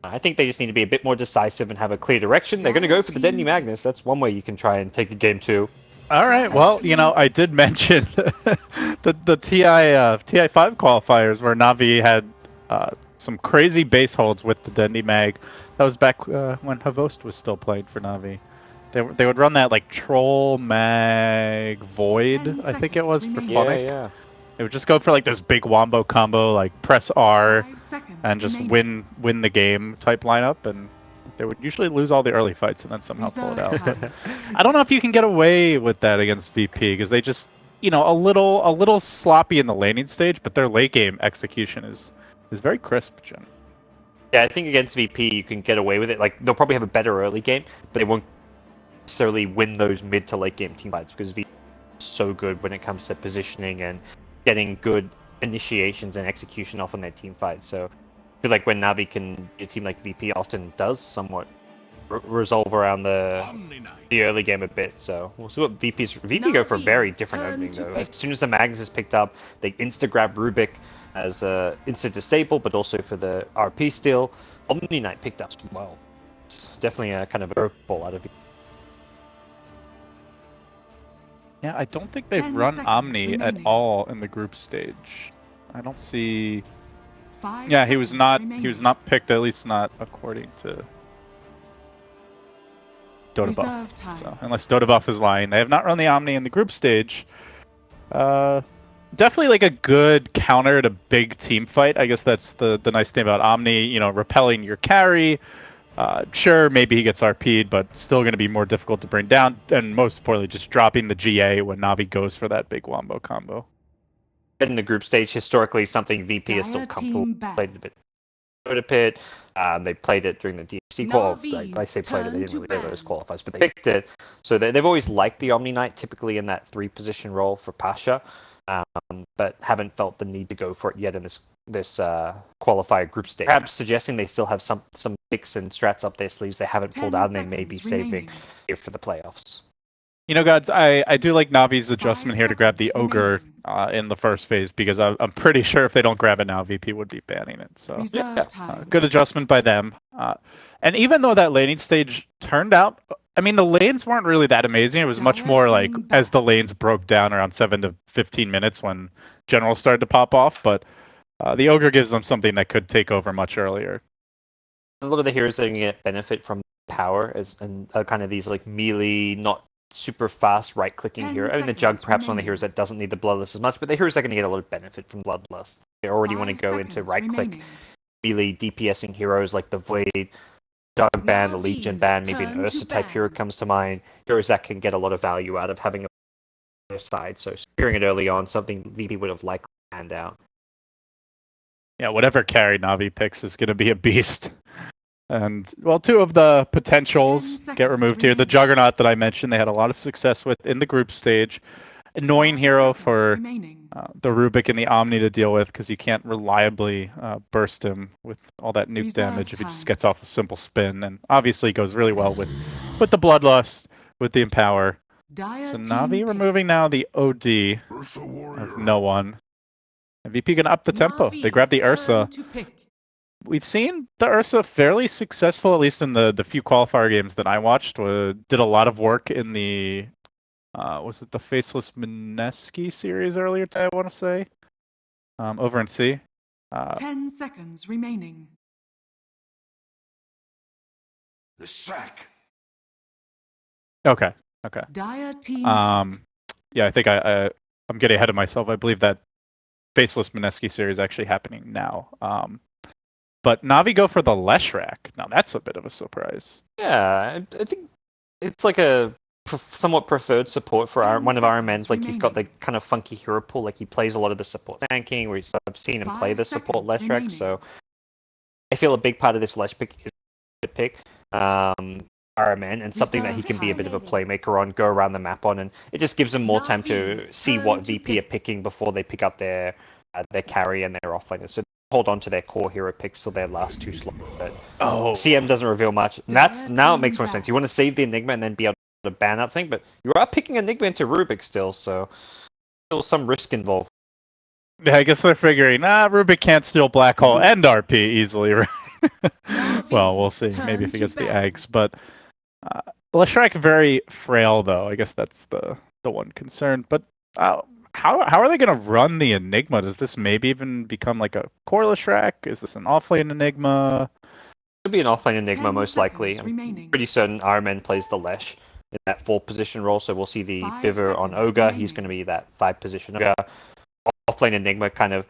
I think they just need to be a bit more decisive and have a clear direction. They're going to go for the Deadly Magnus. That's one way you can try and take a game 2. All right. Well, you know, I did mention the TI5 qualifiers where NaVi had some crazy base holds with the Deadly Mag. That was back when Havost was still playing for NaVi. They would run that like Troll Mag Void, I think it was, for Phonic. Yeah. They would just go for like this big wombo combo, like press R and just win the game type lineup, and they would usually lose all the early fights and then somehow pull it out. But I don't know if you can get away with that against VP because they just, you know, a little sloppy in the laning stage, but their late game execution is very crisp, Jen. Yeah, I think against VP you can get away with it. Like they'll probably have a better early game, but they won't necessarily win those mid to late game team fights because VP is so good when it comes to positioning and getting good initiations and execution off on their team fights. So I feel like when NaVi a team like VP often does somewhat resolve around the early game a bit. So we'll see what VP go for a very different opening though. As soon as the Magnus is picked up, they insta-grab Rubik as insta-disable, but also for the RP steal. Omni Knight picked up as well. It's definitely a kind of a ball out of VP. Yeah, I don't think they've run Omni at all in the group stage. I don't see. Yeah, he was not picked, at least not according to Dotabuff. So, unless Dotabuff is lying, they have not run the Omni in the group stage. Definitely like a good counter to big team fight. I guess that's the nice thing about Omni. You know, repelling your carry. Sure, maybe he gets RP'd, but still going to be more difficult to bring down, and most importantly, just dropping the GA when NaVi goes for that big wombo combo. In the group stage, historically, something VP is still comfortable. Played a bit Dota Pit. They played it during the DFC qual. I say played it, they didn't really play those qualifiers, but they picked it. So they've always liked the Omni Knight, typically in that 3-position role for Pasha, but haven't felt the need to go for it yet in this qualifier group stage. Perhaps suggesting they still have some picks and strats up their sleeves they haven't pulled out, and they may be saving here for the playoffs. You know, guys, I do like Navi's adjustment here to grab the Ogre in the first phase, because I'm pretty sure if they don't grab it now, VP would be banning it. So good adjustment by them. And even though that laning stage turned out, I mean, the lanes weren't really that amazing. It was much more like as the lanes broke down around 7 to 15 minutes when generals started to pop off. But the Ogre gives them something that could take over much earlier. A lot of the heroes are going to get benefit from power and kind of these like melee, not super fast right-clicking hero. I mean, the Jug perhaps one of the heroes that doesn't need the Bloodlust as much, but the heroes are going to get a lot of benefit from Bloodlust. They already want to go into right-click melee DPSing heroes like the Void, Jug ban, the Legion ban, maybe an Ursa type hero comes to mind. Heroes that can get a lot of value out of having a side. So securing it early on, something VP would have likely planned out. Yeah, whatever carry Navi picks is going to be a beast. And, well, 2 of the potentials get removed here. The Juggernaut that I mentioned, they had a lot of success with in the group stage. Annoying hero for the Rubik and the Omni to deal with, because you can't reliably burst him with all that nuke damage if he just gets off a simple spin. And obviously goes really well with the Bloodlust, with the Empower. So Navi removing now the OD of no one. And VP going to up the tempo. They grab the Ursa. We've seen the Ursa fairly successful, at least in the few qualifier games that I watched. Did a lot of work in the, was it the Faceless Mineski series earlier today, I want to say? Over in C. 10 seconds remaining. The sack. Okay. Dire team. Yeah, I think I'm getting ahead of myself. I believe that Faceless Mineski series is actually happening now. But Navi go for the Leshrac. Now that's a bit of a surprise. Yeah, I think it's like a somewhat preferred support for one of our men's. Like he's got the kind of funky hero pool. Like he plays a lot of the support tanking, where I've seen him play the support Leshrac. So I feel a big part of this Lesh pick is to pick RMN and something that he can be a bit of a playmaker on, go around the map on, and it just gives him more time to see what VP are picking before they pick up their carry and their offlaner. So hold on to their core hero picks till their last 2 slots. But CM doesn't reveal much. And now it makes more sense. You want to save the Enigma and then be able to ban out something, but you are picking Enigma into Rubik still, so still some risk involved. Yeah, I guess they're figuring, Rubik can't steal Black Hole and RP easily, right? Well, we'll see. Maybe if he gets the eggs. But Leshrac very frail, though. I guess that's the one concern. But how are they going to run the Enigma? Does this maybe even become like a core Leshrac? Is this an offlane Enigma? It'll be an offlane Enigma, 10 most likely. seconds I'm remaining. pretty certain Ironman plays the Lesh in that 4 position role, so we'll see the 5 Biver on seconds Ogre. remaining. He's going to be that 5 position Ogre. Offlane Enigma, kind of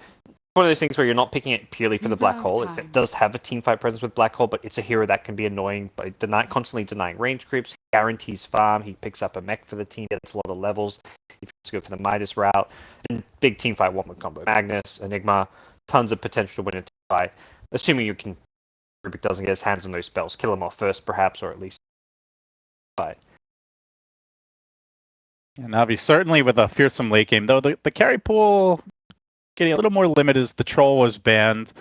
one of those things where you're not picking it purely for the Black Reserve Hole. time. It does have a teamfight presence with Black Hole, but it's a hero that can be annoying by constantly denying range creeps. He guarantees farm. He picks up a mech for the team, gets a lot of levels. If you go for the Midas route, and big teamfight one with combo. Magnus, Enigma, tons of potential to win a teamfight, assuming you can. Rubik doesn't get his hands on those spells, kill him off first, perhaps, or at least fight. Yeah, NaVi certainly with a fearsome late game, though the carry pool getting a little more limited as the troll was banned.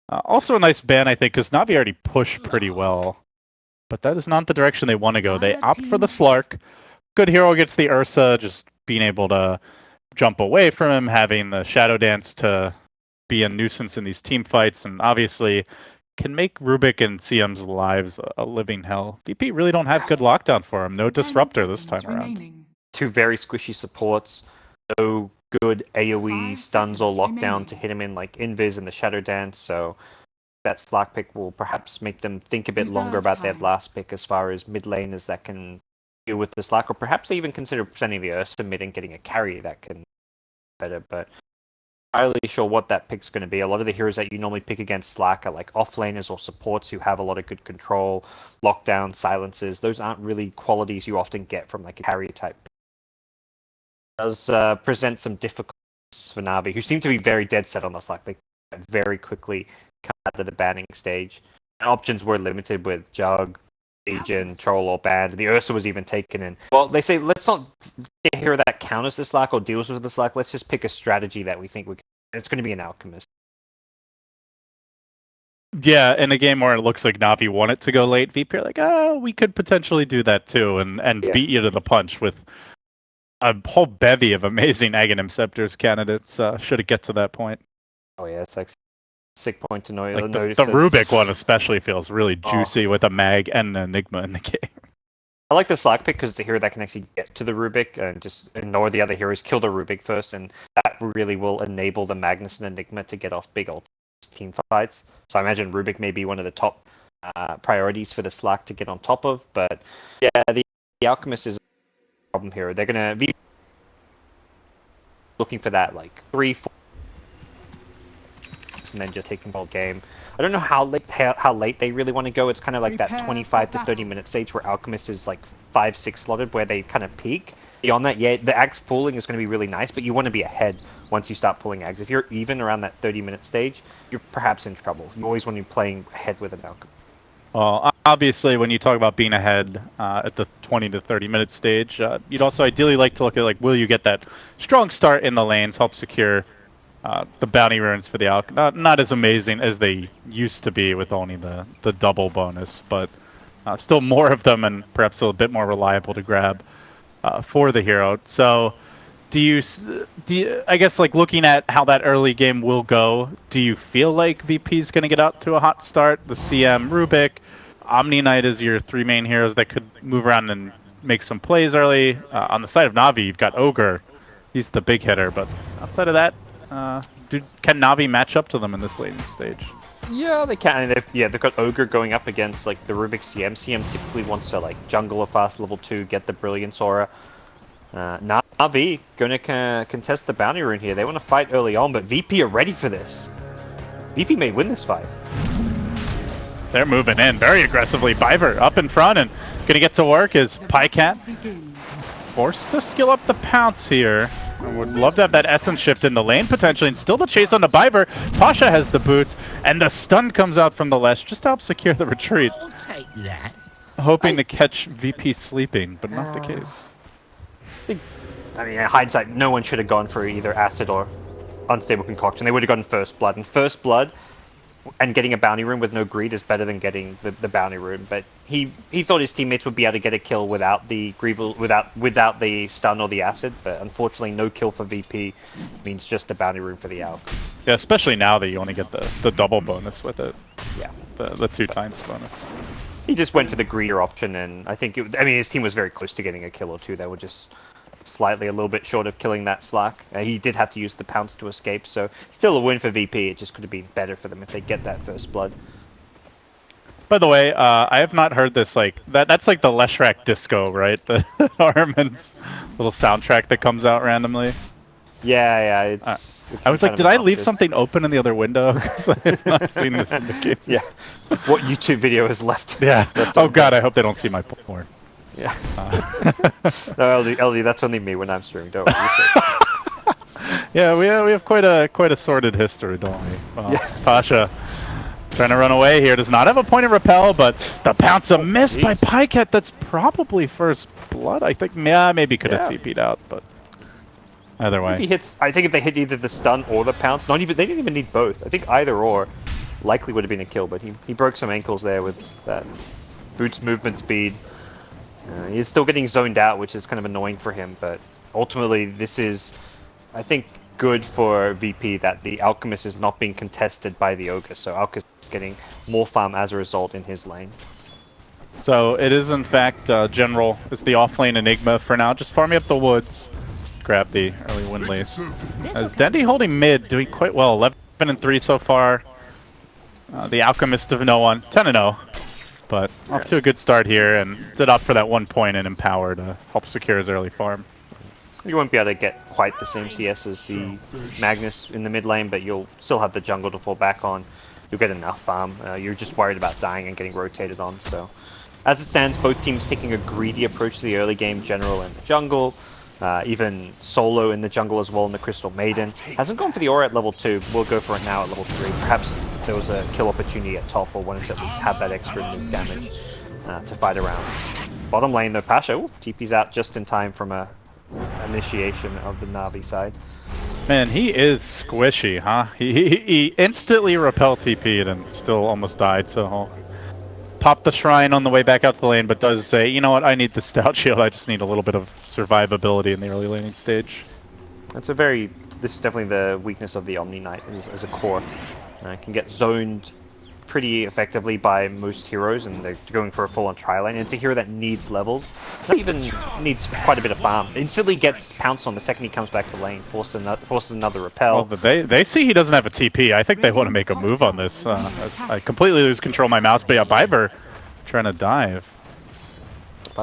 Also a nice ban, I think, because NaVi already pushed pretty well. But that is not the direction they want to go. They opt for the Slark. Good hero gets the Ursa, just being able to jump away from him, having the Shadow Dance to be a nuisance in these team fights, and obviously can make Rubik and CM's lives a living hell. VP really don't have good lockdown for him. No 10 Disruptor this seconds time around. remaining. 2 very squishy supports, no good AoE 5 stuns or seconds lockdown remaining. to hit him in like Invis and the Shadow Dance, so that Slark pick will perhaps make them think a bit longer Reserve about their time. last pick as far as mid laners that can deal with the Slark, or perhaps they even consider sending the Ursa mid and getting a carry that can better, but I'm not really sure what that pick's going to be. A lot of the heroes that you normally pick against Slark are like offlaners or supports who have a lot of good control, lockdown, silences. Those aren't really qualities you often get from like a carry type. It does present some difficulties for NaVi, who seem to be very dead set on the Slark. They very quickly come out of the banning stage. And options were limited with Jug, Legion, Troll, or Band. The Ursa was even taken in. Well, they say, let's not get a hero that counters the Slark or deals with the Slark. Let's just pick a strategy that we think we can. It's going to be an Alchemist. Yeah, in a game where it looks like NaVi want it to go late, VP are like, we could potentially do that too, and Yeah. beat you to the punch with a whole bevy of amazing Aghanim Scepters candidates should it get to that point. Oh yeah, it's like sick point to know. Like the notice. Rubik one especially feels really juicy with a Mag and an Enigma in the game. I like the Slark pick because it's a hero that can actually get to the Rubik and just ignore the other heroes, kill the Rubik first, and that really will enable the Magnus and Enigma to get off big ult team fights. So I imagine Rubik may be one of the top priorities for the Slark to get on top of. But yeah, the Alchemist is a problem here. They're going to be looking for that like 3-4 and then just taking the game. I don't know how late they really want to go. It's kind of like that Prepare 25 for to 30 minute stage where Alchemist is like 5-6 slotted, where they kind of peak. Beyond that, yeah, the Ags pooling is going to be really nice, but you want to be ahead once you start pulling Ags. If you're even around that 30-minute stage, you're perhaps in trouble. You always want to be playing ahead with an Alchemist. Well, obviously, when you talk about being ahead at the 20 to 30-minute stage, you'd also ideally like to look at, like, will you get that strong start in the lanes, help secure the bounty runes for the Alch. Not as amazing as they used to be with only the double bonus, but still more of them and perhaps a bit more reliable to grab for the hero. So do you, I guess, like, looking at how that early game will go, do you feel like VP is going to get out to a hot start? The CM, Rubik, Omni Knight is your 3 main heroes that could move around and make some plays early. On the side of NaVi, you've got Ogre. He's the big hitter, but outside of that, can NaVi match up to them in this latent stage? Yeah, they can. And they've got Ogre going up against like the Rubik CM. CM typically wants to like jungle a fast level 2, get the Brilliance Aura. NaVi going to contest the bounty rune here. They want to fight early on, but VP are ready for this. VP may win this fight. They're moving in very aggressively. Biver up in front and going to get to work as Pycat forced to skill up the pounce here. I would love to have that essence shift in the lane potentially, and still the chase on the Biver. Pasha has the boots, and the stun comes out from the Lesh just to help secure the retreat. I'll take that. Hoping to catch VP sleeping, but not the case. I mean, in hindsight, no one should have gone for either Acid or Unstable Concoction. They would have gotten First Blood, and First Blood and getting a bounty rune with no greed is better than getting the bounty rune. But he thought his teammates would be able to get a kill without the without the stun or the acid. But unfortunately, no kill for VP means just a bounty rune for the Alch. Yeah, especially now that you only get the double bonus with it. Yeah, the 2x bonus. He just went for the greedier option, and I think I mean, his team was very close to getting a kill or two. They were just slightly a little bit short of killing that Slack. He did have to use the pounce to escape, so still a win for VP. It just could have been better for them if they get that first blood. By the way, I have not heard this, like, that's like the Leshrac disco, right? The Armin's little soundtrack that comes out randomly. Yeah, it's I was like, did I leave something open in the other window? Because I have not seen this in the game. Yeah. What YouTube video is left? Yeah. Oh god, I hope they don't see my porn. Yeah. No, LD, that's only me when I'm streaming. Don't worry. Yeah, we have quite a sordid history, don't we? Well, Yes. Pasha trying to run away here. Does not have a point of repel, but the pounce a miss by Pyket. That's probably first blood. I think. Yeah, maybe could have TP'd out, but either way. If he hits, I think if they hit either the stun or the pounce, they didn't even need both. I think either or likely would have been a kill, but he broke some ankles there with that Boots movement speed. He's still getting zoned out, which is kind of annoying for him, but ultimately this is, I think, good for VP that the Alchemist is not being contested by the Ogre, so Alchemist is getting more farm as a result in his lane. So it is in fact General is the offlane Enigma for now, just farming up the woods. Grab the early win lace. As Dendy holding mid, doing quite well, 11-3 so far. The Alchemist of no one, 10-0. But off to a good start here, and did opt for that 1 point in Empower to help secure his early farm. You won't be able to get quite the same CS as the Magnus in the mid lane, but you'll still have the jungle to fall back on. You'll get enough farm. You're just worried about dying and getting rotated on. So, as it stands, both teams taking a greedy approach to the early game. General in the jungle, even Solo in the jungle as well in the Crystal Maiden. Hasn't gone for the aura at level 2. We'll go for it now at level 3. Perhaps there was a kill opportunity at top, or wanted to at least have that extra nuke damage to fight around. Bottom lane though, Pasha, TP's out just in time from a initiation of the NaVi side. Man, he is squishy, huh? He instantly repel TP'd and still almost died, so he'll pop the shrine on the way back out to the lane, but does say, you know what, I need the stout shield, I just need a little bit of survivability in the early laning stage. This is definitely the weakness of the Omni Knight as a core. Can get zoned pretty effectively by most heroes, and they're going for a full-on tri-lane. And it's a hero that needs levels. Not even needs quite a bit of farm. Instantly gets pounced on the second he comes back to lane, forces another repel. Well, they see he doesn't have a TP. I think they want to make a move on this. I completely lose control of my mouse, but yeah, Biber trying to dive.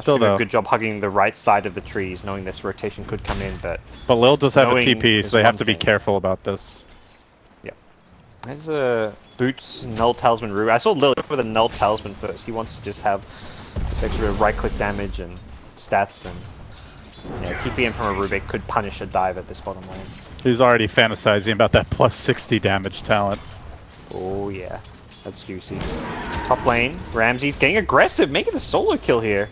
Still doing a good job hugging the right side of the trees, knowing this rotation could come in, but Lil does have a TP, so they have to be careful about this. Yeah. There's a Boots, Null Talisman Ruby. I saw Lil with a Null Talisman first. He wants to just have this extra right-click damage and stats, and yeah, TP in from a Rubik could punish a dive at this bottom lane. He's already fantasizing about that plus 60 damage talent. Oh yeah, that's juicy. Top lane, Ramsey's getting aggressive, making a solo kill here.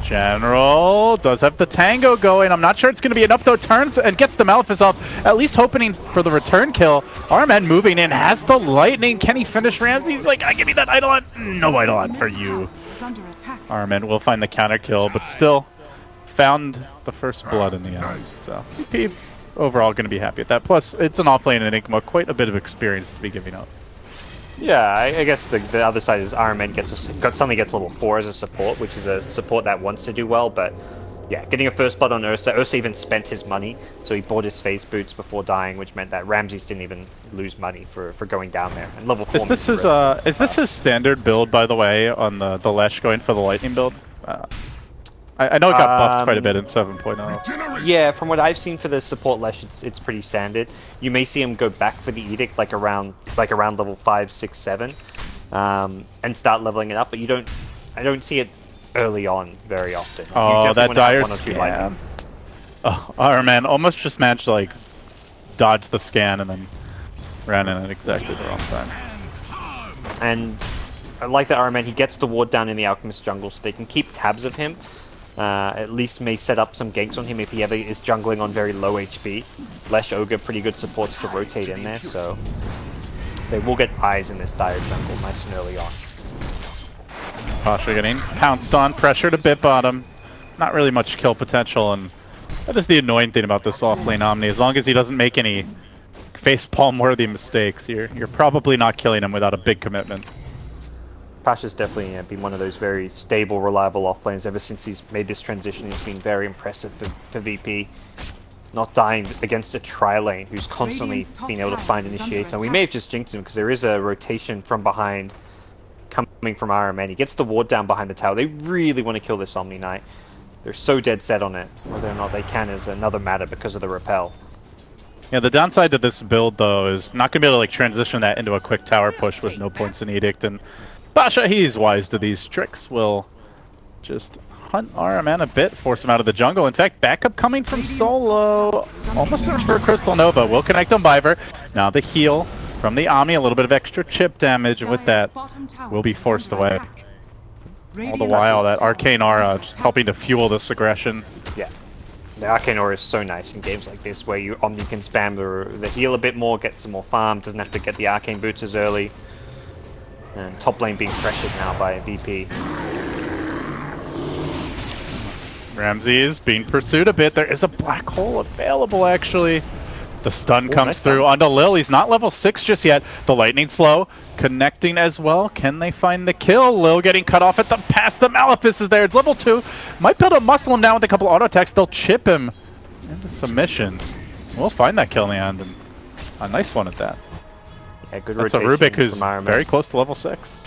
General does have the tango going. I'm not sure it's going to be enough though. Turns and gets the Malefice off, at least hoping for the return kill. Armen moving in, has the lightning. Can he finish Ramsey? He's like, give me that Eidolon. No Eidolon for you. Armen will find the counter kill, but still found the first blood in the end. So VP overall going to be happy at that. Plus, it's an offlane Enigma, quite a bit of experience to be giving up. Yeah, I guess the other side is Iron suddenly gets level 4 as a support, which is a support that wants to do well, but yeah, getting a first blood on Ursa. Ursa even spent his money, so he bought his phase boots before dying, which meant that Ramses didn't even lose money for going down there. And level 4 is this his standard build, by the way, on the Lesh going for the lightning build? I know it got buffed quite a bit in 7.0. Yeah, from what I've seen for the support Lesh, it's pretty standard. You may see him go back for the Edict like around level 5, 6, 7, and start leveling it up. But I don't see it early on very often. Oh, that dire scan. Oh, Arman almost just managed to like dodge the scan and then ran in at exactly the wrong time. And I like that Arman, he gets the ward down in the Alchemist jungle, so they can keep tabs of him. At least may set up some ganks on him if he ever is jungling on very low HP. Lesh Ogre, pretty good supports to rotate in there, so they will get eyes in this dire jungle nice and early on. Pasha getting pounced on, pressure to bit bottom. Not really much kill potential, and that is the annoying thing about this offlane Omni. As long as he doesn't make any facepalm-worthy mistakes, you're probably not killing him without a big commitment. Pasha's definitely been one of those very stable, reliable offlanes ever since he's made this transition. He's been very impressive for VP. Not dying against a tri-lane who's constantly being able to find initiate. And we may have just jinxed him because there is a rotation from behind coming from RMN. He gets the ward down behind the tower. They really want to kill this Omni Knight. They're so dead set on it. Whether or not they can is another matter because of the repel. Yeah, the downside to this build, though, is not going to be able to like transition that into a quick tower push with no points in Edict. And Pasha, he's wise to these tricks, will just hunt RMN a bit, force him out of the jungle. In fact, backup coming from Solo. Almost search for Crystal Nova. Will connect on Viver. Now the heal from the Omni, a little bit of extra chip damage, and with that, will be forced away. All the while, that Arcane Aura just helping to fuel this aggression. Yeah. The Arcane Aura is so nice in games like this where you Omni can spam the heal a bit more, get some more farm, doesn't have to get the Arcane Boots as early. And top lane being pressured now by VP. Ramsey is being pursued a bit. There is a black hole available, actually. The stun comes nice through stun. onto Lil. He's not level 6 just yet. The lightning slow connecting as well. Can they find the kill? Lil getting cut off at the pass. The Malefus is there. It's level 2. Might be able to muscle him down with a couple auto attacks. They'll chip him into submission. We'll find that kill in the end. And a nice one at that. Yeah, good That's a rotation Rubik who's from RMN. very close to level 6.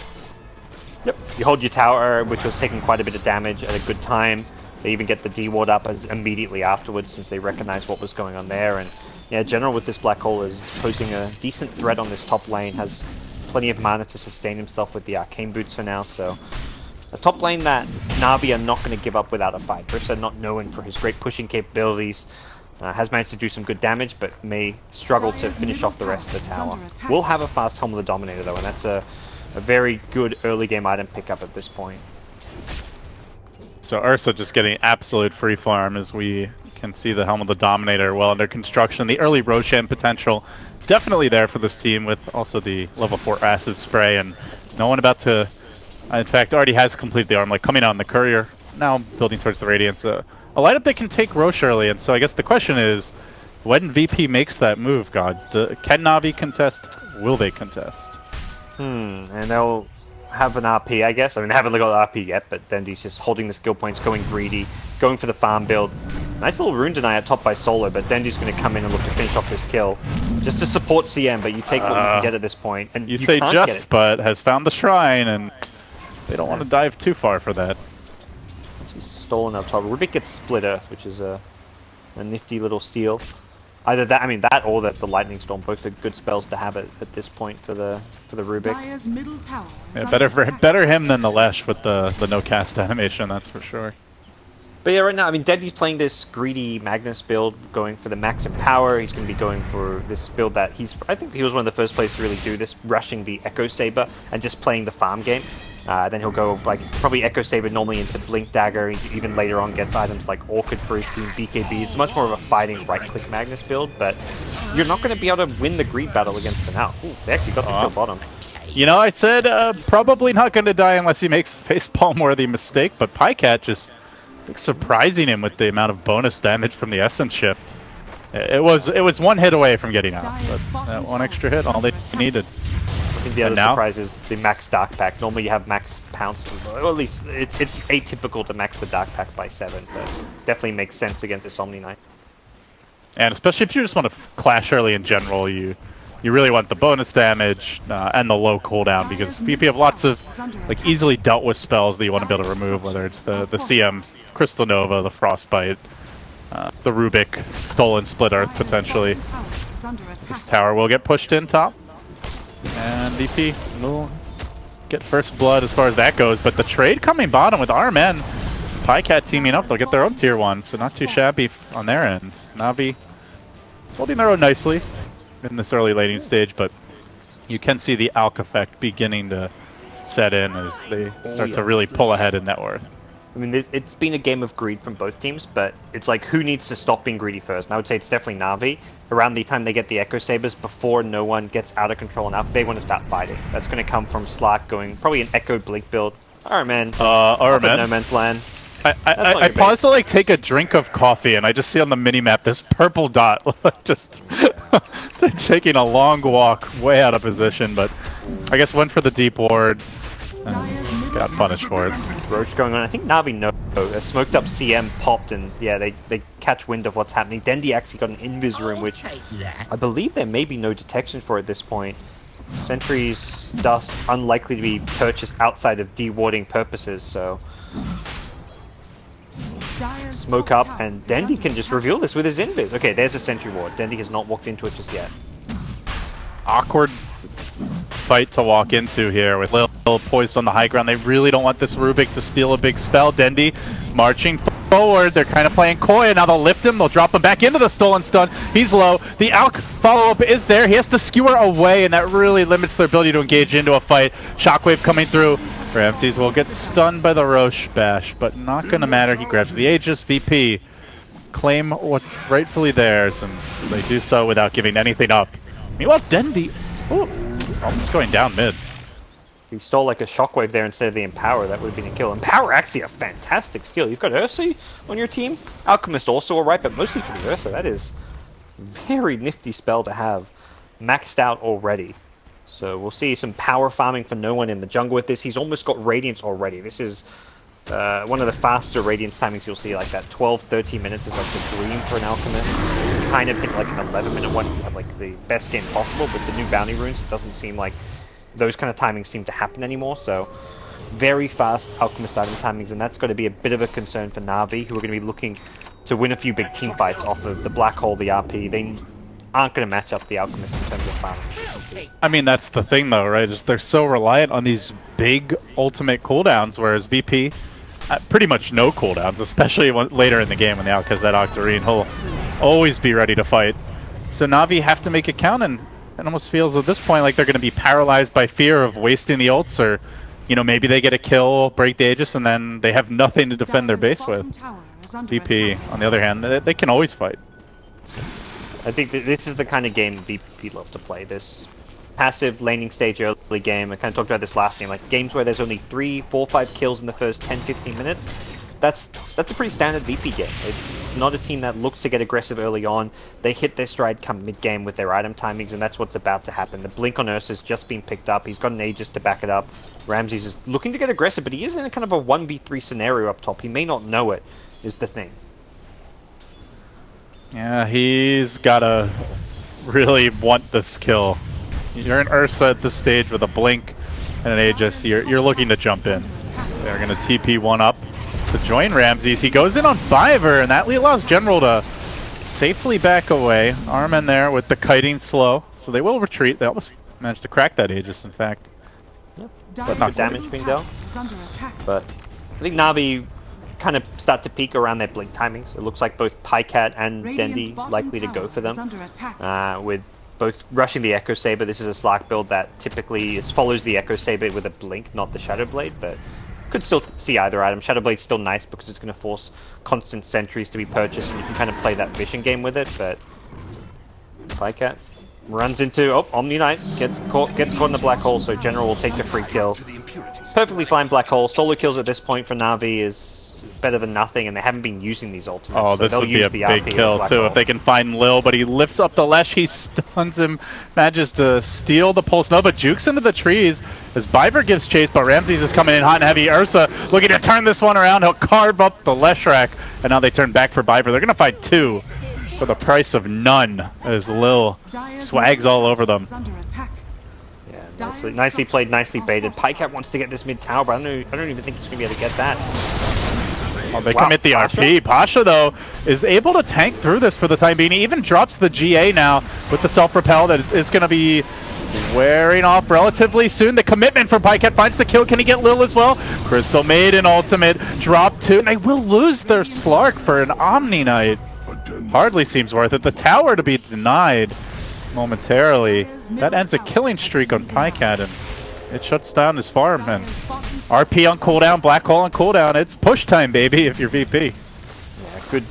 Yep. You hold your tower, which was taking quite a bit of damage at a good time. They even get the D ward up immediately afterwards since they recognize what was going on there. And yeah, General with this black hole is posing a decent threat on this top lane. Has plenty of mana to sustain himself with the Arcane Boots for now. So a top lane that NaVi are not going to give up without a fight. Brissa, not known for his great pushing capabilities, has managed to do some good damage, but may struggle to finish off the rest of the tower. Will have a fast Helm of the Dominator though, and that's a very good early game item pickup at this point. So Ursa just getting absolute free farm as we can see the Helm of the Dominator well under construction. The early Roshan potential definitely there for this team with also the level 4 Acid Spray, and no one about to, in fact, already has completed the arm, like coming out in the Courier, now building towards the Radiance. A light-up that can take Roche early, and so I guess the question is, when VP makes that move, gods, can NaVi contest? Will they contest? And they'll have an RP, I guess. I mean, they haven't got the RP yet, but Dendy's just holding the skill points, going greedy, going for the farm build. Nice little rune deny at top by Solo, but Dendy's going to come in and look to finish off this kill. Just to support CM, but you take what you can get at this point, and You you say can't just, get it. but has found the shrine, and they don't want to dive too far for that. She's stolen up top. Rubik gets Split Earth, which is a nifty little steal. Either that, I mean, that or the Lightning Storm, both are good spells to have at this point for the Rubik. Dire's middle tower is Yeah, under better him than the Lesh with the no cast animation, that's for sure. But yeah, right now, I mean, Dendy's playing this greedy Magnus build, going for the max in power. He's going to be going for this build that I think he was one of the first players to really do this, rushing the Echo Saber and just playing the farm game. Then he'll go, like, probably Echo Saber normally into Blink Dagger. He even later on gets items like Orchid for his team, BKB. It's much more of a fighting right-click Magnus build, but you're not going to be able to win the greed battle against the now. Ooh, they actually got the kill bottom. You know, I said probably not going to die unless he makes a facepalm-worthy mistake, but Pycat just surprising him with the amount of bonus damage from the Essence Shift. It was one hit away from getting out, but that one extra hit, all they needed. I think the other surprise is the max Dark Pack. Normally you have max Pounce, or at least it's atypical to max the Dark Pack by 7, but definitely makes sense against this Omni Knight. And especially if you just want to clash early in general, you really want the bonus damage and the low cooldown, because VP have lots of like easily dealt with spells that you want to be able to remove, whether it's the CM, Crystal Nova, the Frostbite, the Rubik, Stolen Split Earth potentially. This tower will get pushed in top, and VP will get first blood as far as that goes, but the trade coming bottom with RMN, Pycat teaming up, they'll get their own tier 1, so not too shabby on their end. NaVi holding their own nicely in this early laning stage, but you can see the Alk effect beginning to set in as they start to really pull ahead in net worth. I mean, it's been a game of greed from both teams, but it's like, who needs to stop being greedy first? And I would say it's definitely NaVi. Around the time they get the Echo Sabers, before no one gets out of control enough, they want to start fighting. That's going to come from Slark going probably an Echo Blink build. RMN. RMN. No Man's Land. I paused to like take a drink of coffee, and I just see on the minimap this purple dot just taking a long walk way out of position, but I guess went for the deep ward. and got punished for it. Roach going on. I think NaVi know. A smoked up CM popped, and yeah, they catch wind of what's happening. Dendi actually got an invis room, which I believe there may be no detection for at this point. Sentry's dust unlikely to be purchased outside of dewarding purposes, so smoke up, and Dendi can just reveal this with his invis. Okay, there's a sentry ward. Dendi has not walked into it just yet. Awkward fight to walk into here with Lil poised on the high ground. They really don't want this Rubik to steal a big spell. Dendi marching forward. They're kind of playing coy, and now they'll lift him. They'll drop him back into the stolen stun. He's low. The Alk follow-up is there. He has to skewer away, and that really limits their ability to engage into a fight. Shockwave coming through. Ramses will get stunned by the Roche bash, but not going to matter. He grabs the Aegis. VP claim what's rightfully theirs, and they do so without giving anything up. Meanwhile, Dendi, almost going down mid. He stole like a shockwave there instead of the Empower. That would have been a kill. Empower actually a fantastic steal. You've got Ursa on your team. Alchemist also alright, but mostly for the Ursa. That is very nifty spell to have maxed out already. So we'll see some power farming for no one in the jungle with this. He's almost got Radiance already. This is one of the faster Radiance timings you'll see. Like that 12-13 minutes is like the dream for an Alchemist. You kind of hit like an 11-minute one if you have like the best game possible. But the new bounty runes, it doesn't seem like those kind of timings seem to happen anymore. So very fast Alchemist item timings, and that's going to be a bit of a concern for NaVi, who are going to be looking to win a few big team fights off of the Black Hole, the RP. They aren't going to match up the Alchemist in terms of farming efficiency. I mean, that's the thing though, right? Is they're so reliant on these big ultimate cooldowns, whereas VP, pretty much no cooldowns, especially later in the game when the Alk has that Octarine. He'll always be ready to fight. So NaVi have to make it count, and it almost feels at this point like they're going to be paralyzed by fear of wasting the ults, or, you know, maybe they get a kill, break the Aegis, and then they have nothing to defend their base with. VP, on the other hand, they can always fight. I think this is the kind of game VP love to play. This passive laning stage early game. I kind of talked about this last game. Like games where there's only 3, 4, 5 kills in the first 10, 15 minutes. That's a pretty standard VP game. It's not a team that looks to get aggressive early on. They hit their stride come mid-game with their item timings, and that's what's about to happen. The Blink on Ursa has just been picked up. He's got an Aegis to back it up. Ramses is looking to get aggressive, but he is in a kind of a 1v3 scenario up top. He may not know it, is the thing. Yeah, he's gotta really want this kill. You're an Ursa at this stage with a Blink and an Aegis. You're looking to jump in. They're gonna TP one up to join Ramses. He goes in on Fiverr, and that allows General to safely back away. Armin there with the kiting slow, so they will retreat. They almost managed to crack that Aegis, in fact. Yeah. But not damage being dealt. But I think NaVi kind of start to peak around their Blink timings. It looks like both Pycat and Dendi likely to go for them, with both rushing the Echo Saber. This is a Slark build that typically follows the Echo Saber with a Blink, not the Shadow Blade, but could still see either item. Shadow Blade's still nice because it's going to force constant sentries to be purchased, and you can kind of play that vision game with it. But Pycat runs into Omni Knight, gets caught in the Black Hole, so General will take the free kill. Perfectly fine Black Hole. Solo kills at this point for NaVi is better than nothing, and they haven't been using these ultimates. Oh, so this would be a big kill too if they can find Lil, but he lifts up the Lesh, he stuns him, manages to steal the Pulse Nova, jukes into the trees as Biver gives chase, but Ramses is coming in hot and heavy. Ursa looking to turn this one around, he'll carve up the Lesh rack, and now they turn back for Biver. They're going to fight 2 for the price of none as Lil swags all over them. Yeah, nicely played, nicely baited. Pycat wants to get this mid tower, but I don't even think he's going to be able to get that. Oh, they commit the RP. Pasha, though, is able to tank through this for the time being. He even drops the GA now with the self-propel that is going to be wearing off relatively soon. The commitment from Pycat finds the kill. Can he get Lil as well? Crystal made an ultimate. Drop 2. And they will lose their Slark for an Omni Knight. Hardly seems worth it. The tower to be denied momentarily. That ends a killing streak on Pycat, and it shuts down his farm. And RP on cooldown, Black Hole on cooldown. It's push time, baby, if you're VP. Yeah, good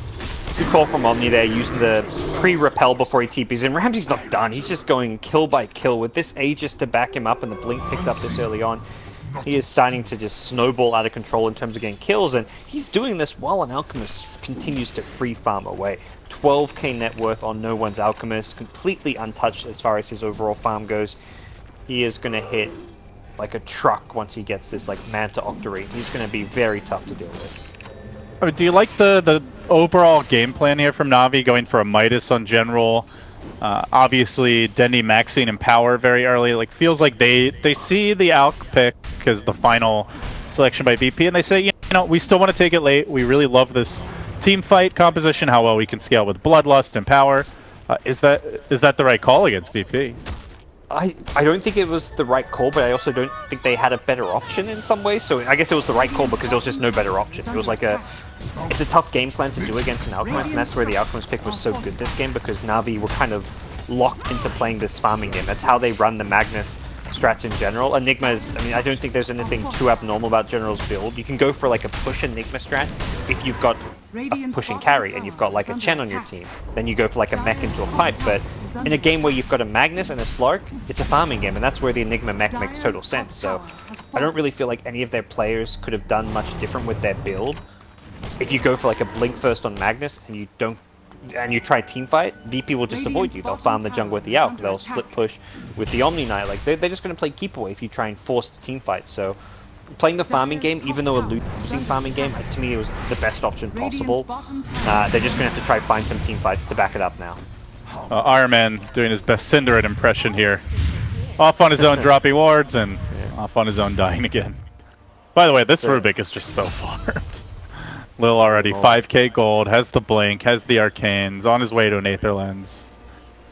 call from Omni there, using the pre-repel before he TPs in. Ramsey's not done. He's just going kill by kill with this Aegis to back him up, and the Blink picked up this early on. He is starting to just snowball out of control in terms of getting kills, and he's doing this while an Alchemist continues to free farm away. 12k net worth on no one's Alchemist, completely untouched as far as his overall farm goes. He is going to hit like a truck once he gets this like Manta Octarine. He's going to be very tough to deal with. I mean, do you like the overall game plan here from Navi, going for a Midas on general? Obviously, Dendy maxing and power very early. Like, feels like they see the Alk pick as the final selection by VP, and they say, you know, we still want to take it late. We really love this team fight composition, how well we can scale with Bloodlust and power. Is that the right call against VP? I don't think it was the right call, but I also don't think they had a better option in some ways. So I guess it was the right call because there was just no better option. It was like it's a tough game plan to do against an Alchemist, and that's where the Alchemist pick was so good this game, because Navi were kind of locked into playing this farming game. That's how they run the Magnus strats in general. Enigma is, I mean, I don't think there's anything too abnormal about General's build. You can go for like a push Enigma strat if you've got a push and carry and you've got like a Chen on your team. Then you go for like a mech into a pipe. But in a game where you've got a Magnus and a Slark, it's a farming game, and that's where the Enigma mech makes total sense. So I don't really feel like any of their players could have done much different with their build. If you go for like a blink first on Magnus and you try team fight, VP will just avoid you. They'll farm the jungle with the Alk, they'll split push with the Omni Knight. Like they're just going to play keep away if you try and force the team fight. So playing the farming game, even though a losing farming game, to me it was the best option possible. They're just going to have to try find some team fights to back it up now. Iron Man doing his best Cindered impression here. Off on his own dropping wards, and off on his own dying again. By the way, this Rubik is just so farmed. Lil already 5k gold, has the blink, has the arcanes, on his way to an Aether Lens.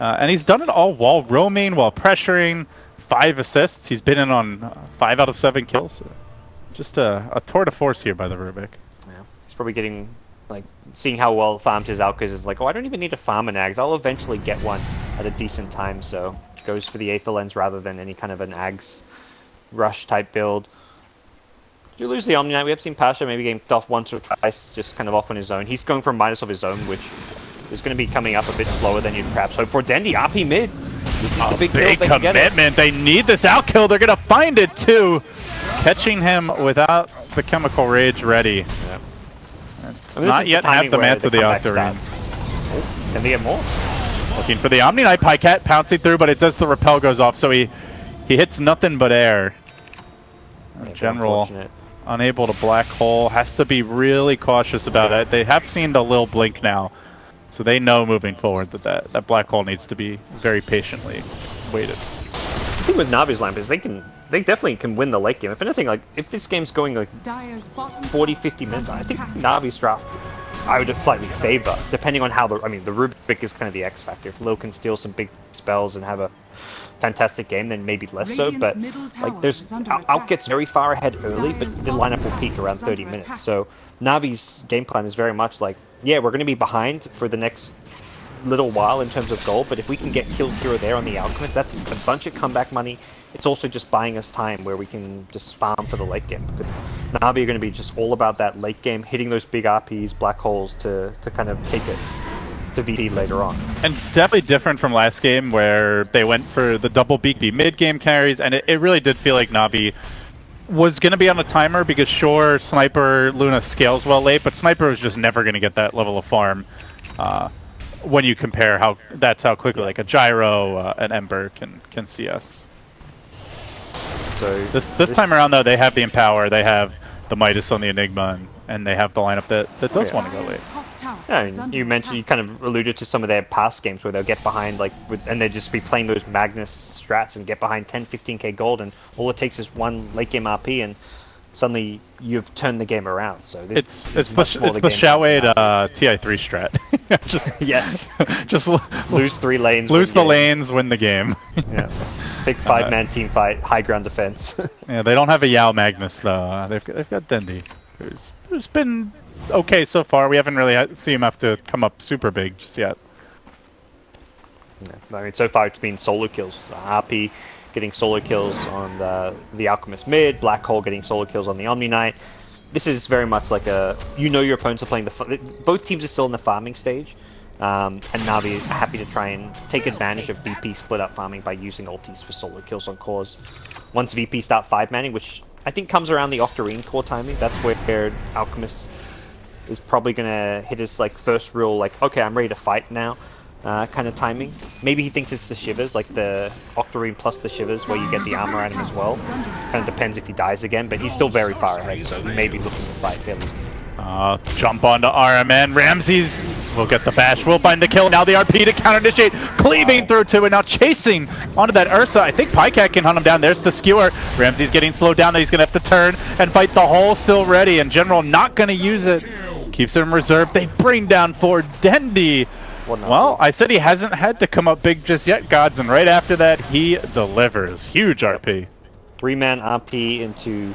And he's done it all while roaming, while pressuring. 5 assists. He's been in on 5 out of 7 kills. Just a tour de force here by the Rubik. Yeah, he's probably getting, like, seeing how well farmed his Alkas is like, oh, I don't even need to farm an Ags. I'll eventually get one at a decent time. So goes for the Aether Lens rather than any kind of an Ags rush type build. You lose the Omni Knight. We have seen Pasha maybe getting off once or twice, just kind of off on his own. He's going for a Midas of his own, which is going to be coming up a bit slower than you'd perhaps hope for. Dendy, RP mid. This is the big kill. They commitment. They need this outkill. They're going to find it too. Catching him without the Chemical Rage ready. Yeah. It's not yet half the mats of the Octarine. Oh, can they get more? Looking for the Omni Knight. Pycat pouncing through, but it does, the repel goes off, so he hits nothing but air. Yeah, General unable to black hole, has to be really cautious about it. They have seen the Lil blink now, so they know moving forward that black hole needs to be very patiently waited. The thing with Navi's lamp is they definitely can win the late game. If anything, like if this game's going like 40-50 minutes, I think Navi's draft I would slightly favor, depending on how the Rubik is kind of the X factor. If Lil can steal some big spells and have a fantastic game, then maybe less so, but like there's Alk gets very far ahead early, but the lineup will peak around 30 minutes. So Navi's game plan is very much like, yeah, we're going to be behind for the next little while in terms of gold, but if we can get kills here or there on the Alchemist, that's a bunch of comeback money. It's also just buying us time where we can just farm for the late game. Navi are going to be just all about that late game, hitting those big RPs, black holes to kind of take it to VP later on. And it's definitely different from last game where they went for the double BB mid-game carries, and it really did feel like Navi was going to be on a timer because sure, Sniper Luna scales well late, but Sniper was just never going to get that level of farm when you compare how quickly like a Gyro, an Ember can CS. So this time around though, they have the Empower, they have the Midas on the Enigma, and they have the lineup that does want to go late. Yeah, I mean, you kind of alluded to some of their past games where they'll get behind and they'll just be playing those Magnus strats and get behind 10-15k gold, and all it takes is one late game RP and suddenly you've turned the game around. So it's the Shawade TI3 strat. Just yes, just lose 3 lanes, lose the lanes, win the game. Yeah, big 5-man team fight, high ground defense. Yeah, they don't have a Yao Magnus though. They've got Dendy, who's been okay so far. We haven't really seen him have to come up super big just yet. Yeah, I mean, so far it's been solo kills. RP getting solo kills on the Alchemist mid, Black Hole getting solo kills on the Omni Knight. This is very much like your opponents are playing both teams are still in the farming stage, and Navi are happy to try and take advantage of VP split up farming by using ultis for solo kills on cores. Once VP start 5-manning, which I think comes around the Octarine core timing, that's where Alchemist is probably going to hit his like first real like, okay, I'm ready to fight now. kind of timing. Maybe he thinks it's the shivers, like the Octarine plus the shivers, where you get the armor item as well. Kind of depends if he dies again, but he's still very far ahead, so he may be looking to fight fairly. Jump onto RMN. Ramses will get the bash. Will find the kill. Now the RP to counter-initiate. Cleaving through to it. Now chasing onto that Ursa. I think Pycat can hunt him down. There's the skewer. Ramses getting slowed down. He's going to have to turn and fight the hole. Still ready. And General not going to use it. Keeps it in reserve. They bring down for Dendi. Well, I said he hasn't had to come up big just yet, Gods. And right after that, he delivers. Huge RP. 3-man RP into...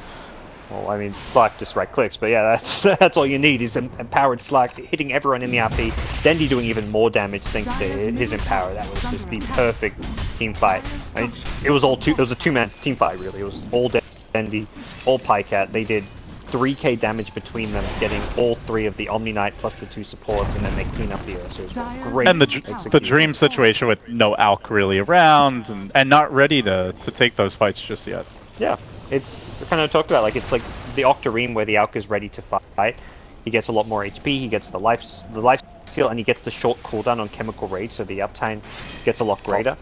Well, I mean, Slark just right-clicks, but yeah, that's all you need is empowered Slark hitting everyone in the RP. Dendi doing even more damage thanks to his empower. That was just the perfect team fight. I mean, it was a 2-man team fight, really. It was all Dendi, all Pycat. They did 3k damage between them, getting all 3 of the Omni Knight plus the 2 supports, and then they clean up the Ursa as well. Great. And the dream situation with no Alk really around and not ready to take those fights just yet. Yeah. It's kind of talked about, like, it's like the Octarine where the Alk is ready to fight. He gets a lot more HP, he gets the life steal, and he gets the short cooldown on Chemical Rage, so the uptime gets a lot greater.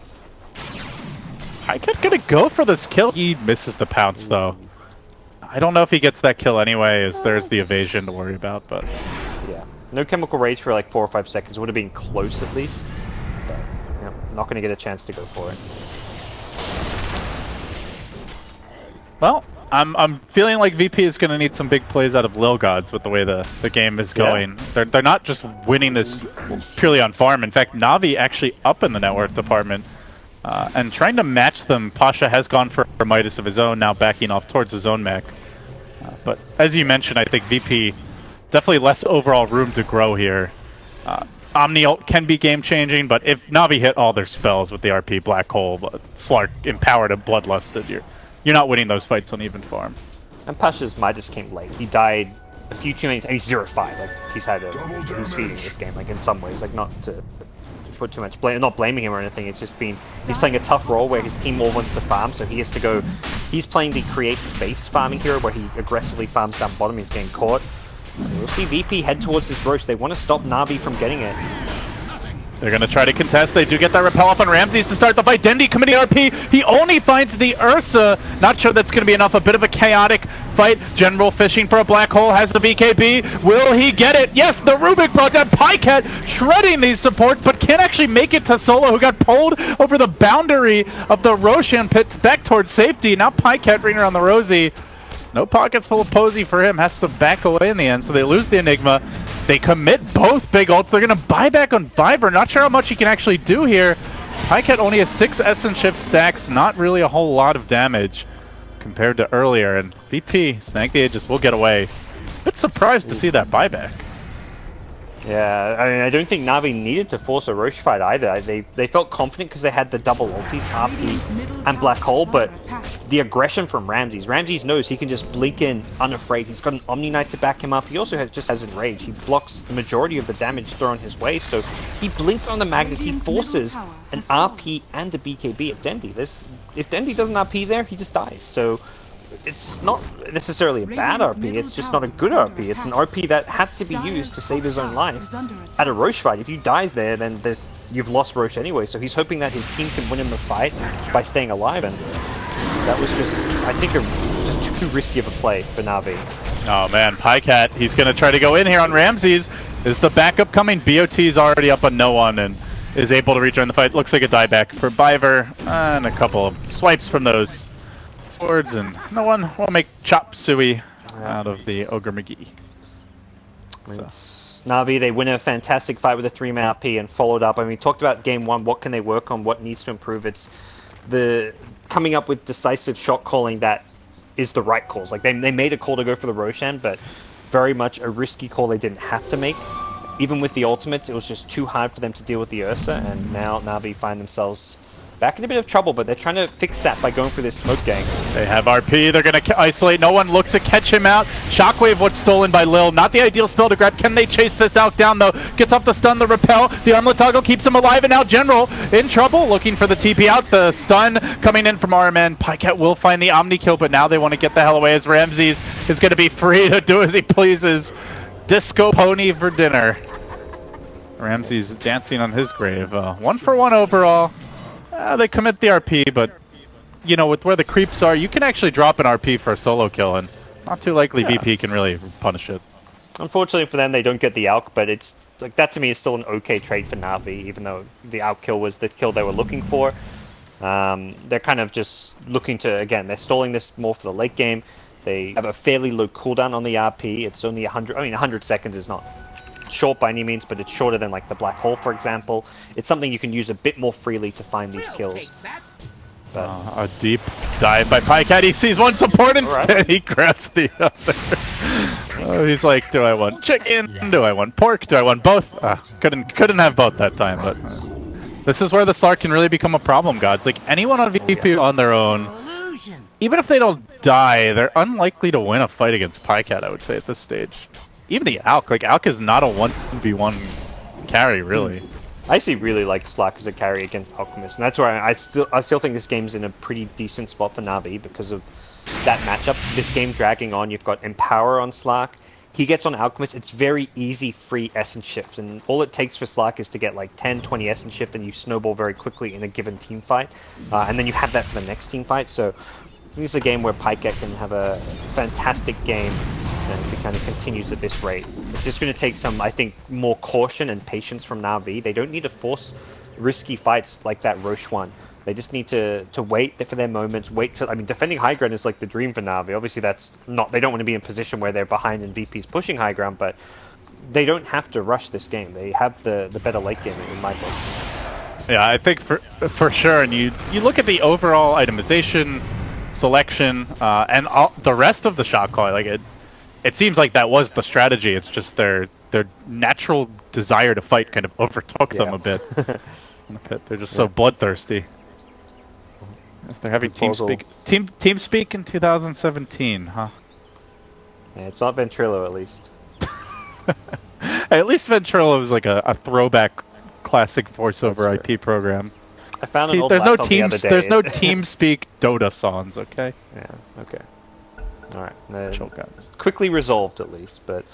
Pycat gonna go for this kill. He misses the pounce, though. I don't know if he gets that kill anyway, as there's the evasion to worry about, but... Yeah. No Chemical Rage for like 4 or 5 seconds. Would have been close at least. But, yeah, not gonna get a chance to go for it. Well, I'm feeling like VP is going to need some big plays out of Lil Gods with the way the game is going. Yeah. They're not just winning this purely on farm. In fact, NaVi actually up in the net worth department and trying to match them. Pasha has gone for a Midas of his own, now backing off towards his own mech. But as you mentioned, I think VP definitely less overall room to grow here. Omni ult can be game-changing, but if NaVi hit all their spells with the RP Black Hole, Slark empowered and bloodlusted, you're not winning those fights on even farm. And Pasha's Midas came late. He died a few too many times. He's 0-5. Like, he's feeding this game, like, in some ways. Like, not to put too much blame, not blaming him or anything. It's just been, he's playing a tough role where his team all wants to farm, so he has to go, he's playing the create space farming hero where he aggressively farms down bottom. He's getting caught. We'll see VP head towards this Roche. They want to stop NaVi from getting it. They're going to try to contest. They do get that repel off on Ramses to start the fight. Dendi committing RP. He only finds the Ursa. Not sure that's going to be enough. A bit of a chaotic fight. General fishing for a black hole. Has the BKB. Will he get it? Yes, the Rubik brought down. Pycat shredding these supports, but can't actually make it to Solo, who got pulled over the boundary of the Roshan pits back towards safety. Now Pycat ring around the Rosie. No pockets full of Posey for him. Has to back away in the end, so they lose the Enigma. They commit both big ults. They're going to buy back on Viper. Not sure how much he can actually do here. Pycat only has 6 Essence Shift stacks. Not really a whole lot of damage compared to earlier. And VP, Snag the Aegis, will get away. Bit surprised to see that buyback. Yeah, I mean, I don't think NaVi needed to force a Roche fight either. They felt confident because they had the double ultis, RP and Black Hole, but the aggression from Ramses knows he can just blink in unafraid. He's got an Omni Knight to back him up. He also just has Enrage. He blocks the majority of the damage thrown his way, so he blinks on the Magnus. He forces an RP and a BKB at Dendi. If Dendi doesn't RP there, he just dies. So it's not necessarily a bad RP, it's just not a good RP. It's an RP that had to be used to save his own life at a Roche fight. If you dies there, then you've lost Roche anyway, so he's hoping that his team can win him the fight by staying alive, and that was just, I think, just too risky of a play for NaVi. Oh man, Pycat, he's going to try to go in here on Ramses. Is the backup coming? BOT's already up on no one and is able to rejoin the fight. Looks like a dieback for Biver, and a couple of swipes from those swords, and no one will make Chop Suey out of the Ogre McGee. So. NaVi, they win a fantastic fight with a 3-man RP and followed up. I mean, we talked about game 1, what can they work on, what needs to improve. It's the coming up with decisive shot calling that is the right calls. Like, they made a call to go for the Roshan, but very much a risky call they didn't have to make. Even with the ultimates, it was just too hard for them to deal with the Ursa, and now NaVi find themselves back in a bit of trouble, but they're trying to fix that by going for this smoke gang. They have RP, they're going to isolate, no one looked to catch him out. Shockwave was stolen by Lil, not the ideal spell to grab. Can they chase this out down though? Gets off the stun, the repel, the armlet toggle keeps him alive, and now General in trouble, looking for the TP out. The stun coming in from RMN. Pycat will find the Omni kill, but now they want to get the hell away as Ramses is going to be free to do as he pleases. Disco Pony for dinner. Ramsey's dancing on his grave. 1 for 1 overall. They commit the RP, but you know, with where the creeps are, you can actually drop an RP for a solo kill, and not too likely VP can really punish it. Unfortunately for them, they don't get the Alk, but it's like that to me is still an okay trade for NaVi, even though the Alk kill was the kill they were looking for. They're kind of just looking to, again, they're stalling this more for the late game. They have a fairly low cooldown on the RP. It's only 100, I mean 100 seconds is not short by any means, but it's shorter than like the Black Hole, for example. It's something you can use a bit more freely to find these kills. But a deep dive by Pycat. He sees one support instead. He grabs the other. He's like, do I want chicken? Do I want pork? Do I want both? Couldn't have both that time. But this is where the Slark can really become a problem, gods. Like anyone on VP on their own, even if they don't die, they're unlikely to win a fight against Pycat, I would say, at this stage. Even the Alk. Like Alk is not a 1v1 carry, really. I actually really like Slark as a carry against Alchemist, and that's why I still think this game's in a pretty decent spot for NaVi because of that matchup. This game dragging on, you've got Empower on Slark. He gets on Alchemist, it's very easy free Essence Shift, and all it takes for Slark is to get like 10, 20 Essence Shift, and you snowball very quickly in a given team fight, and then you have that for the next team fight. So this is a game where Pycat can have a fantastic game, and if he kind of continues at this rate. It's just going to take some, I think, more caution and patience from NaVi. They don't need to force risky fights like that Roche one. They just need to wait for their moments, wait for, I mean, defending high ground is like the dream for NaVi. Obviously that's not, they don't want to be in a position where they're behind and VP's pushing high ground, but they don't have to rush this game. They have the better late game in my book. Yeah, I think for sure, and you look at the overall itemization, selection, and the rest of the shot call, like it seems like that was the strategy. It's just their natural desire to fight kind of overtook them a bit. They're just so bloodthirsty. They're having team speak in 2017, huh? Yeah, it's not Ventrilo at least. At least Ventrilo was like a throwback classic voiceover IP program. I found an old there's no laptop the other day. There's no TeamSpeak Dota songs, okay? Yeah, okay. Alright. Chill, guys. Quickly resolved at least, but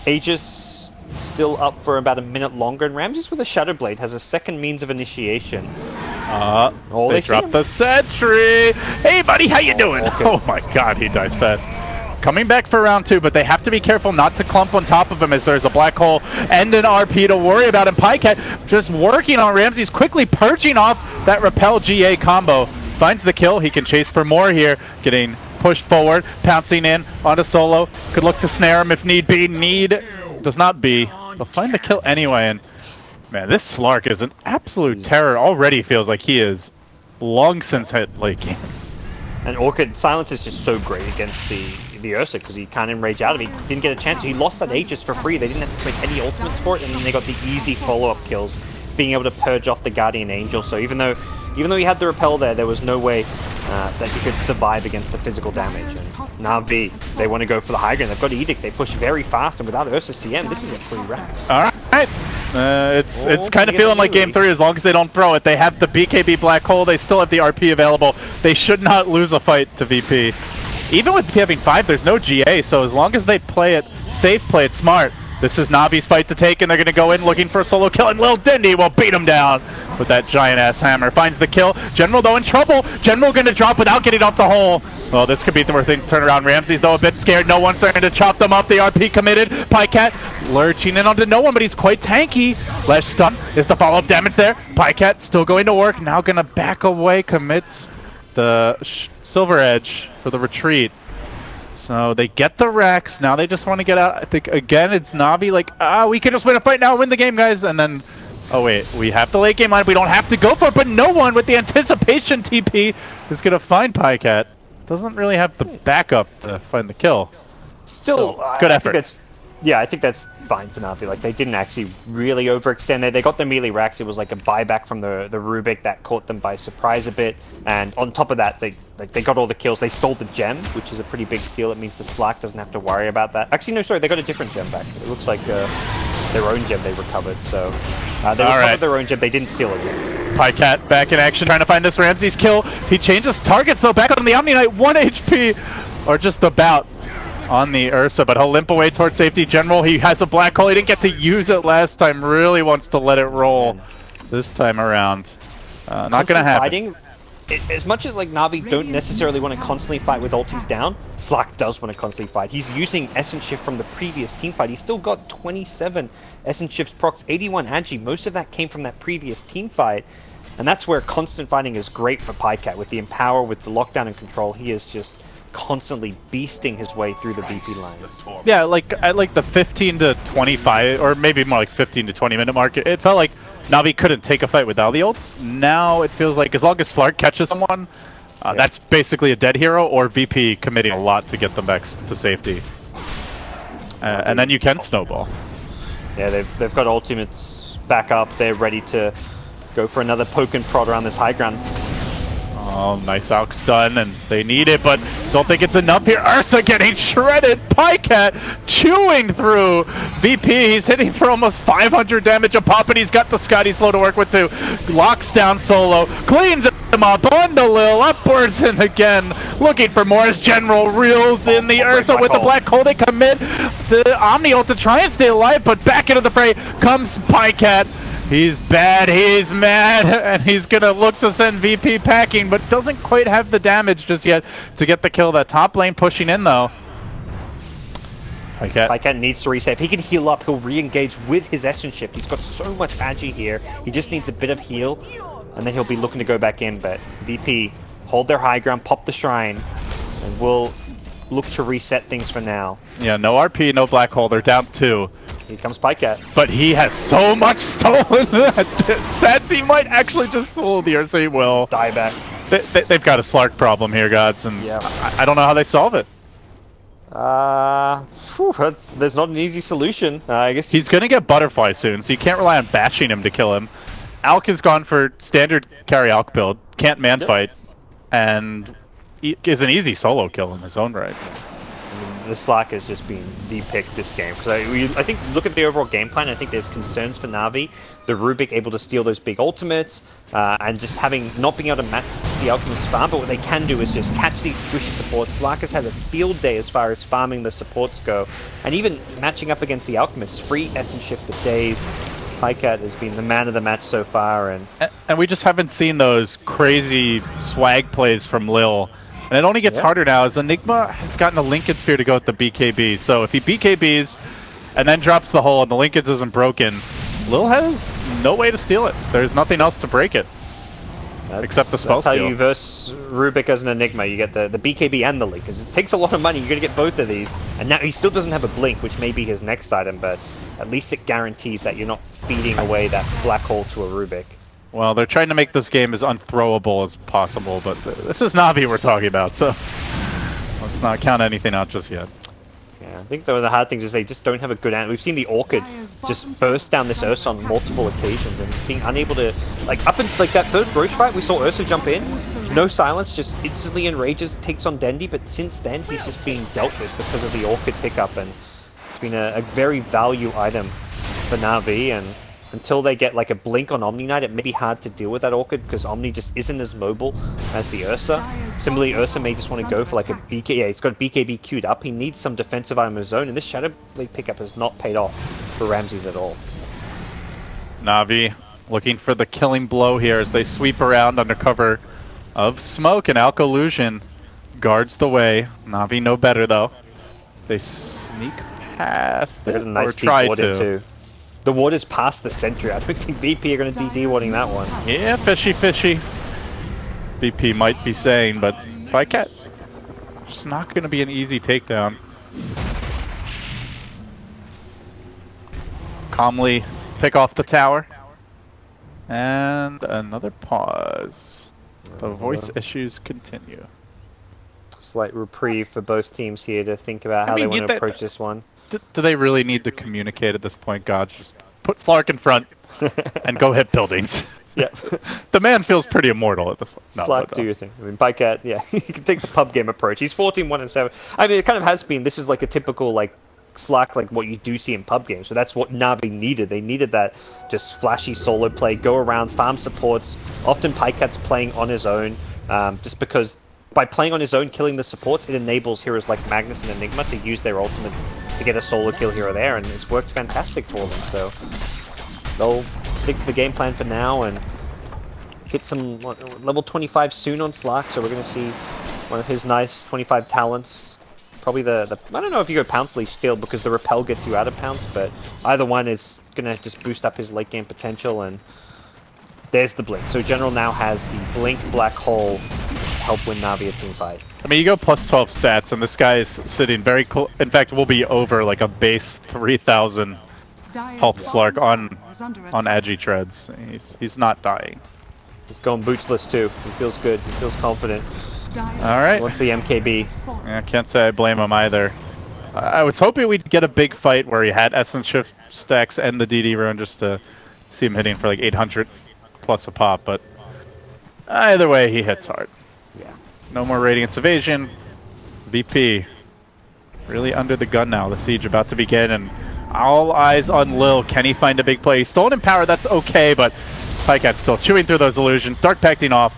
Aegis still up for about a minute longer, and Ramses with a Shadow Blade has a second means of initiation. They dropped the sentry! Hey buddy, how you doing? Okay. Oh my god, he dies fast. Coming back for round 2, but they have to be careful not to clump on top of him as there's a Black Hole and an RP to worry about. And Pycat just working on Ramses, quickly purging off that Repel GA combo. Finds the kill, he can chase for more here, getting pushed forward, pouncing in onto Solo. Could look to snare him if need be. Need does not be. They'll find the kill anyway, and man, this Slark is an absolute terror. Already feels like he is long since hit late game. And Orchid Silence is just so great against the Ursa because he can't enrage out of him. He didn't get a chance. He lost that Aegis for free. They didn't have to commit any ultimates for it, and then they got the easy follow-up kills, being able to purge off the Guardian Angel. So even though he had the repel there was no way that he could survive against the physical damage. And NaVi, they want to go for the high ground. They've got Edict. They push very fast, and without Ursa CM, this is a free Rax. All right. It's kind of feeling like game 3 as long as they don't throw it. They have the BKB Black Hole. They still have the RP available. They should not lose a fight to VP. Even with having 5, there's no GA, so as long as they play it safe, play it smart, this is NaVi's fight to take, and they're going to go in looking for a solo kill, and Lil Dindy will beat him down with that giant-ass hammer. Finds the kill. General, though, in trouble. General going to drop without getting off the hole. Well, this could be where things turn around. Ramses, though, a bit scared. No one's starting to chop them up. The RP committed. Pycat lurching in onto no one, but he's quite tanky. Flash stun is the follow-up damage there. Pycat still going to work. Now going to back away. Commits the Silver Edge for the retreat. So they get the Rex. Now they just want to get out. I think, again, it's NaVi like, we can just win a fight now, win the game, guys. And then, oh, wait, we have the late game line. We don't have to go for it, but no one with the anticipation TP is going to find Pycat. Doesn't really have the backup to find the kill. Still, good effort. I think that's fine for NaVi. Like, they didn't actually really overextend there. They got the melee racks. It was like a buyback from the Rubik that caught them by surprise a bit. And on top of that, they got all the kills. They stole the gem, which is a pretty big steal. It means the Slark doesn't have to worry about that. Actually, no, sorry, they got a different gem back. It looks like their own gem they recovered. So they recovered their own gem. They didn't steal a gem. Pycat back in action, trying to find this Ramses kill. He changes targets, though, back on the Omni Knight, 1 HP, or just about. on the Ursa, but he'll limp away towards safety. General, he has a black hole. He didn't get to use it last time. Really wants to let it roll this time around. Not going to happen. Fighting, as much as like NaVi don't necessarily want to constantly fight with ultis down, Slack does want to constantly fight. He's using Essence Shift from the previous team fight. He's still got 27 Essence Shifts procs, 81 Agi. Most of that came from that previous team fight. And that's where constant fighting is great for Pycat. With the Empower, with the lockdown and control, he is just constantly beasting his way through the VP lines. Yeah, like at like the 15 to 25, or maybe more like 15 to 20 minute mark, it felt like NaVi couldn't take a fight without the ults. Now it feels like as long as Slark catches someone, that's basically a dead hero, or VP committing a lot to get them back to safety. And then you can snowball. Yeah, they've got ultimates back up. They're ready to go for another poke and prod around this high ground. Oh, nice Alk stun, and they need it, but don't think it's enough here. Ursa getting shredded. Pycat chewing through VP. He's hitting for almost 500 damage a pop, and he's got the Scotty slow to work with too. Locks down Solo, cleans him up on the Lil, upwards, and again looking for more as General reels in the Ursa with the black hole. They commit the Omni ult to try and stay alive, but back into the fray comes Pycat. He's bad, he's mad, and he's gonna look to send VP packing, but doesn't quite have the damage just yet to get the kill. That top lane pushing in though. Pycat needs to reset. If he can heal up, he'll re-engage with his Essence Shift. He's got so much Agi here. He just needs a bit of heal, and then he'll be looking to go back in. But VP, hold their high ground, pop the shrine, and we'll look to reset things for now. Yeah, no RP, no black hole. They're down 2. Here comes Pycat. But he has so much stolen stats, he might actually just soul the Ursa. He will. Die back. They've got a Slark problem here, gods, and yeah. I don't know how they solve it. There's not an easy solution. I guess he's going to get Butterfly soon, so you can't rely on bashing him to kill him. Alk has gone for standard carry Alk build, can't man fight, and is an easy solo kill in his own right. The Slack has just been the pick this game, because I think, look at the overall game plan, I think there's concerns for NaVi. The Rubik able to steal those big ultimates, and just not being able to match the Alchemist farm, but what they can do is just catch these squishy supports. Slack has had a field day as far as farming the supports go, and even matching up against the Alchemist, free Essence Shift for days. Pycat has been the man of the match so far, and we just haven't seen those crazy swag plays from Lil. And it only gets harder now as Enigma has gotten a Lincoln Sphere to go with the BKB. So if he BKBs and then drops the hole and the Lincolns isn't broken, Lil has no way to steal it. There's nothing else to break it. Except the spell steal. That's how you verse Rubik as an Enigma. You get the BKB and the Lincolns. It takes a lot of money. You're going to get both of these. And now he still doesn't have a Blink, which may be his next item, but at least it guarantees that you're not feeding away that black hole to a Rubik. Well, they're trying to make this game as unthrowable as possible, but this is NaVi we're talking about, so let's not count anything out just yet. Yeah, I think though the hard thing is they just don't have a good answer. We've seen the Orchid just burst down this Ursa on multiple occasions and being unable to, like, up until like that first Roche fight, we saw Ursa jump in, no silence, just instantly enrages, takes on Dendi, but since then he's just being dealt with because of the Orchid pickup, and it's been a very value item for NaVi, and until they get like a Blink on Omni Knight, it may be hard to deal with that Orchid because Omni just isn't as mobile as the Ursa. Similarly, Ursa may just want to go for like a BK. Yeah, he's got BKB queued up. He needs some defensive item of his own, and this Shadow Blade pickup has not paid off for Ramses at all. NaVi looking for the killing blow here as they sweep around under cover of smoke, and Alkolusion guards the way. NaVi know better though. They sneak past it, nice or try to. Too. The ward is past the sentry. I don't think VP are going to be de-warding that one. Yeah, fishy, fishy. VP might be saying, but Pycat, it's not going to be an easy takedown. Calmly pick off the tower. And another pause. The voice issues continue. Slight reprieve for both teams here to think about how they want to approach this one. Do they really need to communicate at this point, gods? Just put Slark in front and go hit buildings. Yeah. The man feels pretty immortal at this point. Slark, do your thing. I mean, Pycat, yeah, he can take the pub game approach. He's 14-1-7. I mean, it kind of has been. This is like a typical, like, Slark, like what you do see in pub games. So that's what NaVi needed. They needed that just flashy solo play, go around, farm supports. Often Pycat's playing on his own, just because by playing on his own, killing the supports, it enables heroes like Magnus and Enigma to use their ultimates to get a solo kill here or there, and it's worked fantastic for them. So they'll stick to the game plan for now and hit some level 25 soon on Slack, so we're going to see one of his nice 25 talents. Probably the I don't know if you go Pounce Leash Field because the Repel gets you out of Pounce, but either one is going to just boost up his late game potential, and there's the Blink. So General now has the Blink Black Hole to help win NaVi a team fight. I mean, you go plus 12 stats, and this guy is sitting very close. In fact, we'll be over like a base 3,000 health Slark on Agi Treads. He's not dying. He's going bootsless too. He feels good. He feels confident. All right. What's the MKB? Yeah, I can't say I blame him either. I was hoping we'd get a big fight where he had Essence Shift stacks and the DD rune just to see him hitting for like 800 plus a pop, but either way, he hits hard. Yeah. No more Radiance Evasion. VP really under the gun now. The siege about to begin, and all eyes on Lil. Can he find a big play? He's stolen in power, that's okay, but Pycat's still chewing through those illusions. Dark Pacting off.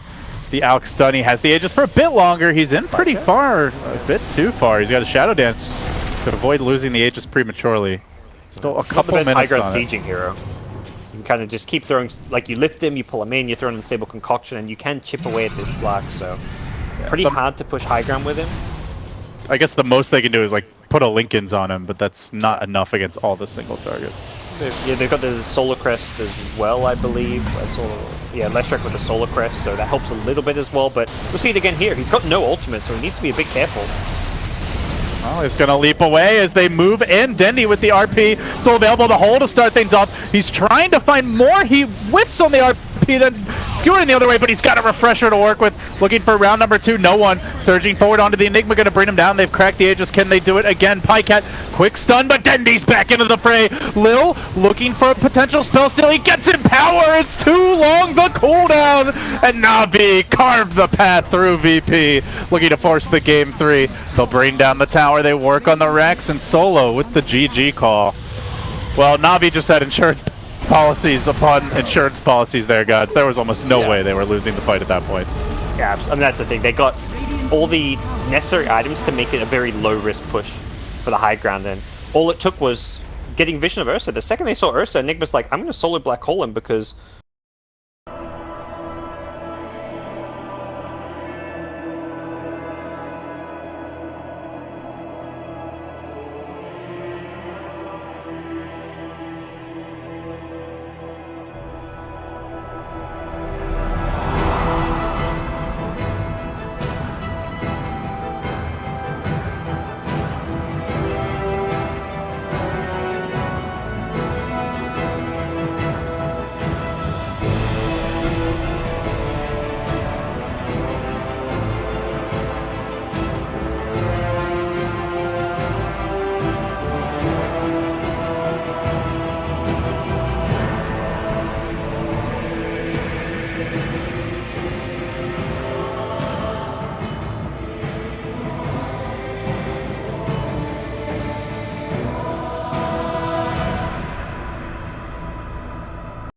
The Alex stun. He has the Aegis for a bit longer. He's in pretty far, a bit too far. He's got a Shadow Dance to avoid losing the Aegis prematurely. Still a couple minutes on it. High ground sieging hero. You can kind of just keep throwing, like you lift him, you pull him in, you throw in Sable Concoction, and you can chip away at this Slack. So pretty hard to push high ground with him. I guess the most they can do is like put a Linken's on him, but that's not enough against all the single targets. Yeah, they've got the Solar Crest as well, I believe. Yeah, Leshrac with the Solar Crest, so that helps a little bit as well, but we'll see it again here. He's got no ultimate, so he needs to be a bit careful. Oh, he's going to leap away as they move in. Dendy with the RP, still available to hold to start things off. He's trying to find more. He whips on the RP, then skewering the other way, but he's got a refresher to work with. Looking for round number 2, no one. Surging forward onto the Enigma, going to bring him down. They've cracked the Aegis. Can they do it again? Pycat, quick stun, but Dendy's back into the fray. Lil looking for a potential spell steal. He gets in power. It's too long, the cooldown. And NaVi carved the path through VP, looking to force the game 3. They'll bring down the tower. They work on the Rex, and Solo with the GG call. Well, NaVi just had insurance policies upon insurance policies there, guys. There was almost no way they were losing the fight at that point. Yeah, I mean, that's the thing. They got all the necessary items to make it a very low-risk push for the high ground, and all it took was getting vision of Ursa. The second they saw Ursa, Enigma's like, I'm going to solo black hole him because